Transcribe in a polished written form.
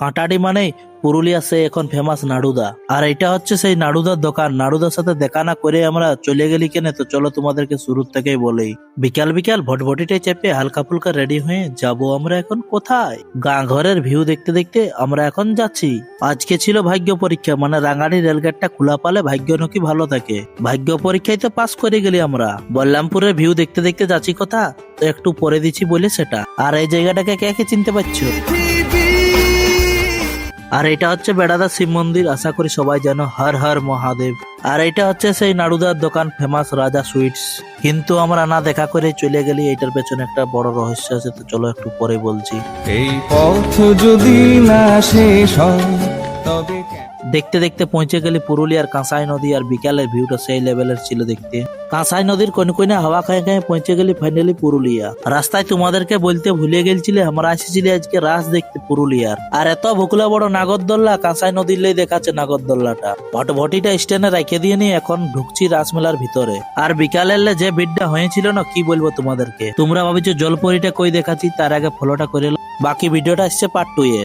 কাঁটাড়ি মানেই পুরুলিয়া সে এখন ফেমাস নাড়ুদা। আর এটা হচ্ছে সেই নাড়ুদার দোকান। নাড়ুদার সাথে দেখা না করে আমরা চলে গেলি কেনে, তো চলো তোমাদেরকে শুরু থেকেই বলি। বিকাল বিকাল ভটভটিটাই চেপে হালকা ফুলকা রেডি হয়ে যাব আমরা এখন কোথায়? গাঁ ঘরের ভিউ দেখতে দেখতে আমরা এখন যাচ্ছি। আজকে ছিল ভাগ্য পরীক্ষা, মানে রাঙাড়ি রেলগেটটা খোলা পালে ভাগ্য নাকি ভালো থাকে। ভাগ্য পরীক্ষায় তো পাস করে গেলি আমরা। বল্লামপুরের ভিউ দেখতে দেখতে যাচ্ছি কথা, তো একটু পরে দিচ্ছি বলে সেটা। আর এই জায়গাটাকে কে কে চিনতে পারছো? আর এটা হচ্ছে বেড়াদা শিব মন্দির, আশা করি সবাই জানো। হর হর মহাদেব। আর এটা হচ্ছে সেই নাড়ুদার দোকান, ফেমাস রাজা সুইটস। কিন্তু আমরা না দেখা করে চলে গেলি, এটার পেছনে একটা বড় রহস্য আছে, তো চলো একটু পরে বলছি। এই পথ যদি না শেষ হয় তবে দেখতে দেখতে পৌঁছে গেলি পুরুলিয়ার কাঁসাই নদী। আর বিকালের ভিউটা সেই লেভেলের ছিল দেখতে। কাঁসাই নদীর কোন কোনে হাওয়া খায় খায় পৌঁছে গেলি ফাইনালি পুরুলিয়া। রাস্তায় তোমাদেরকে বলতে ভুলে গেছিলে, আমরা এসেছিলি আজকে রাস দেখতে পুরুলিয়ার। আর এত ভুকলা বড় নাগরদোল্লা, কাঁসাই নদীর লাই দেখাচ্ছে নাগরদোল্লাটা। ভটভটিটা স্ট্যান্ডে রেখে দিয়ে নিয়ে এখন ঢুকছি রাসমেলার ভিতরে। আর বিকালের যে ভিড়টা হয়েছিল না, কি বলবো তোমাদেরকে। তোমরা ভাবিছো জলপরিটা কই দেখাচ্ছি, তার আগে ফলোটা করে বাকি ভিডিওটা আসছে পার্ট 2 এ।